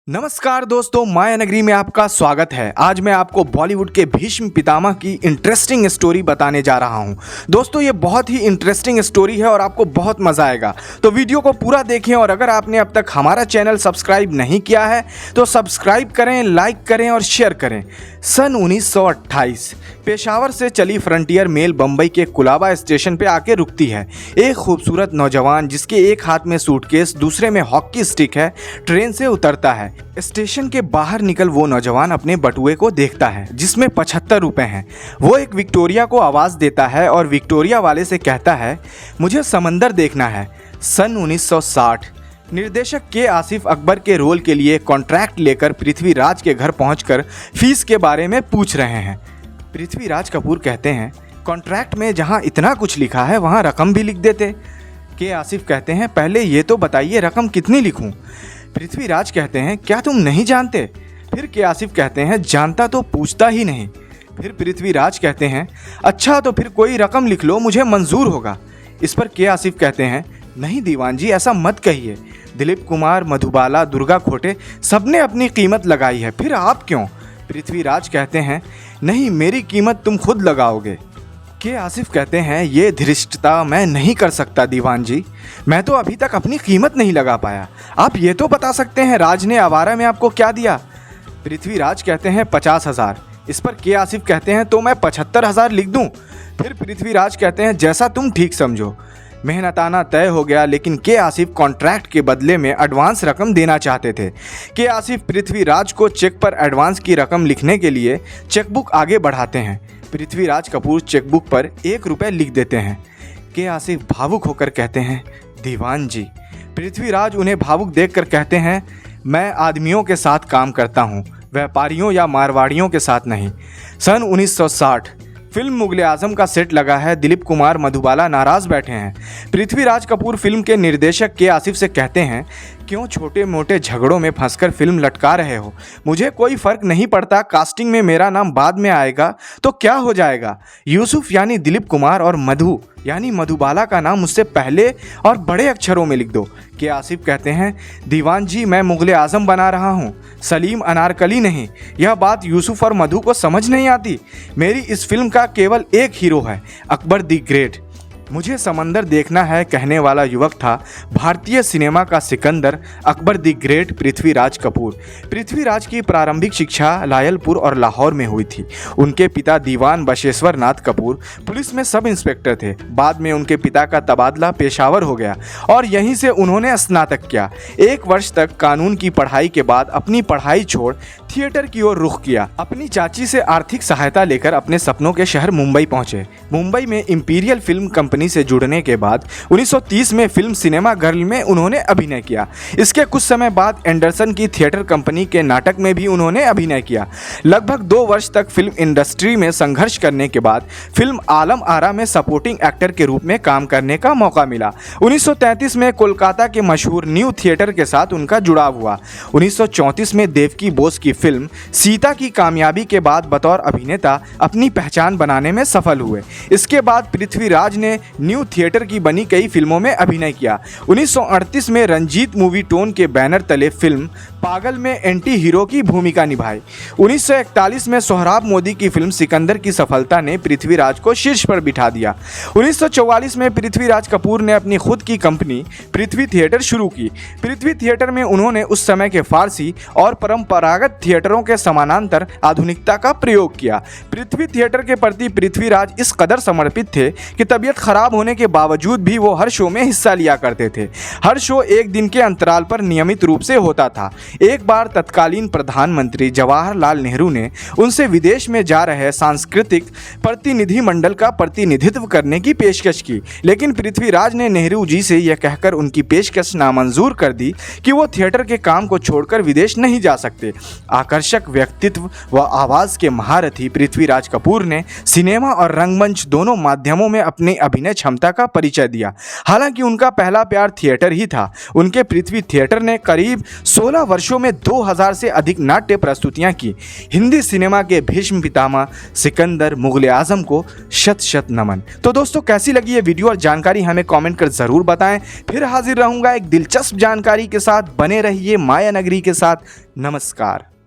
नमस्कार दोस्तों, माया नगरी में आपका स्वागत है। आज मैं आपको बॉलीवुड के भीष्म पितामह की इंटरेस्टिंग स्टोरी बताने जा रहा हूं। दोस्तों ये बहुत ही इंटरेस्टिंग स्टोरी है और आपको बहुत मज़ा आएगा, तो वीडियो को पूरा देखें। और अगर आपने अब तक हमारा चैनल सब्सक्राइब नहीं किया है तो सब्सक्राइब करें, लाइक करें और शेयर करें। सन 1928 पेशावर से चली फ्रंटियर मेल बम्बई के कुलाबा स्टेशन पे आके रुकती है। एक खूबसूरत नौजवान जिसके एक हाथ में सूटकेस दूसरे में हॉकी स्टिक है ट्रेन से उतरता है। स्टेशन के बाहर निकल वो नौजवान अपने बटुए को देखता है जिसमें 75 रुपए हैं। वो एक विक्टोरिया को आवाज़ देता है और विक्टोरिया वाले से कहता है, मुझे समंदर देखना है। सन 1960 निर्देशक के आसिफ अकबर के रोल के लिए कॉन्ट्रैक्ट लेकर पृथ्वीराज के घर पहुंचकर फीस के बारे में पूछ रहे हैं। पृथ्वीराज कपूर कहते हैं, कॉन्ट्रैक्ट में जहां इतना कुछ लिखा है वहां रकम भी लिख देते। के आसिफ कहते हैं, पहले ये तो बताइए रकम कितनी लिखूं। पृथ्वीराज कहते हैं, क्या तुम नहीं जानते? फिर के आसिफ कहते हैं, जानता तो पूछता ही नहीं। फिर पृथ्वीराज कहते हैं, अच्छा तो फिर कोई रकम लिख लो, मुझे मंजूर होगा। इस पर के आसिफ कहते हैं, नहीं दीवान जी ऐसा मत कहिए। दिलीप कुमार, मधुबाला, दुर्गा खोटे सबने अपनी कीमत लगाई है, फिर आप क्यों? पृथ्वीराज कहते हैं, नहीं मेरी कीमत तुम खुद लगाओगे। के आसिफ कहते हैं, ये धृष्टता मैं नहीं कर सकता दीवान जी, मैं तो अभी तक अपनी कीमत नहीं लगा पाया। आप ये तो बता सकते हैं राज ने आवारा में आपको क्या दिया? पृथ्वीराज कहते हैं 50,000। इस पर के आसिफ कहते हैं, तो मैं 75,000 लिख दूं? फिर पृथ्वीराज कहते हैं, जैसा तुम ठीक समझो। मेहनताना तय हो गया, लेकिन के आसिफ कॉन्ट्रैक्ट के बदले में एडवांस रकम देना चाहते थे। के आसिफ पृथ्वीराज को चेक पर एडवांस की रकम लिखने के लिए चेकबुक आगे बढ़ाते हैं। पृथ्वीराज कपूर चेकबुक पर 1 रुपये लिख देते हैं। के आसिफ भावुक होकर कहते हैं, दीवान जी। पृथ्वीराज उन्हें भावुक देखकर कहते हैं, मैं आदमियों के साथ काम करता हूँ, व्यापारियों या मारवाड़ियों के साथ नहीं। सन 1960 फिल्म मुगले आजम का सेट लगा है। दिलीप कुमार, मधुबाला नाराज बैठे हैं। पृथ्वीराज कपूर फिल्म के निर्देशक के आसिफ से कहते हैं, क्यों छोटे मोटे झगड़ों में फंसकर फिल्म लटका रहे हो? मुझे कोई फ़र्क नहीं पड़ता, कास्टिंग में मेरा नाम बाद में आएगा तो क्या हो जाएगा? यूसुफ यानी दिलीप कुमार और मधु यानी मधुबाला का नाम मुझसे पहले और बड़े अक्षरों में लिख दो। के आसिफ कहते हैं, दीवान जी मैं मुगले आजम बना रहा हूँ, सलीम अनारकली नहीं। यह बात यूसुफ और मधु को समझ नहीं आती। मेरी इस फिल्म का केवल एक हीरो है, अकबर द ग्रेट। मुझे समंदर देखना है कहने वाला युवक था भारतीय सिनेमा का सिकंदर, अकबर द ग्रेट पृथ्वीराज कपूर। पृथ्वीराज की प्रारंभिक शिक्षा लायलपुर और लाहौर में हुई थी। उनके पिता दीवान बशेश्वर नाथ कपूर पुलिस में सब इंस्पेक्टर थे। बाद में उनके पिता का तबादला पेशावर हो गया और यहीं से उन्होंने स्नातक किया। 1 वर्ष तक कानून की पढ़ाई के बाद अपनी पढ़ाई छोड़ थिएटर की ओर रुख किया। अपनी चाची से आर्थिक सहायता लेकर अपने सपनों के शहर मुंबई पहुंचे। मुंबई में इंपीरियल फिल्म कंपनी से जुड़ने के बाद 1930 में फिल्म सिनेमा गर्ल में उन्होंने अभिनय किया। इसके कुछ समय बाद एंडरसन की थिएटर कंपनी के नाटक में भी उन्होंने अभिनय किया। लगभग 2 वर्ष तक फिल्म इंडस्ट्री में संघर्ष करने के बाद फिल्म आलम आरा में सपोर्टिंग एक्टर के रूप में काम करने का मौका मिला। 1933 में कोलकाता के मशहूर न्यू थिएटर के साथ उनका जुड़ाव हुआ। 1934 में देवकी बोस की फिल्म सीता की कामयाबी के बाद बतौर अभिनेता अपनी पहचान बनाने में सफल हुए। इसके बाद पृथ्वीराज ने न्यू थिएटर की बनी कई फिल्मों में अभिनय किया। 1938 में रंजीत मूवी टोन के बैनर तले फिल्म पागल में एंटी हीरो की भूमिका निभाई। 1941 में सोहराब मोदी की फिल्म सिकंदर की सफलता ने पृथ्वीराज को शीर्ष पर बिठा दिया। 1944 में पृथ्वीराज कपूर ने अपनी खुद की कंपनी पृथ्वी थिएटर शुरू की। पृथ्वी थिएटर में उन्होंने उस समय के फारसी और परंपरागत थिएटरों के समानांतर आधुनिकता का प्रयोग किया। पृथ्वी थिएटर के प्रति पृथ्वीराज इस कदर समर्पित थे कि तबीयत खराब होने के बावजूद भी वो हर शो में हिस्सा लिया करते थे। हर शो 1 दिन के अंतराल पर नियमित रूप से होता था। एक बार तत्कालीन प्रधानमंत्री जवाहरलाल नेहरू ने उनसे विदेश में जा रहे सांस्कृतिक प्रतिनिधि मंडल का प्रतिनिधित्व करने की पेशकश की, लेकिन पृथ्वीराज ने नेहरू जी से यह कहकर उनकी पेशकश नामंजूर कर दी कि वो थिएटर के काम को छोड़कर विदेश नहीं जा सकते। आकर्षक व्यक्तित्व व आवाज़ के महारथी पृथ्वीराज कपूर ने सिनेमा और रंगमंच दोनों माध्यमों में अपने अभिनय अभिनय क्षमता का परिचय दिया। हालांकि उनका पहला प्यार थिएटर ही था। उनके पृथ्वी थिएटर ने करीब 16 वर्षों में 2000 से अधिक नाट्य प्रस्तुतियां की। हिंदी सिनेमा के भीष्म पितामह सिकंदर मुगल आजम को शत शत नमन। तो दोस्तों, कैसी लगी ये वीडियो और जानकारी हमें कमेंट कर जरूर बताएं। फिर हाजिर रहूंगा एक दिलचस्प जानकारी के साथ। बने रहिए माया नगरी के साथ। नमस्कार।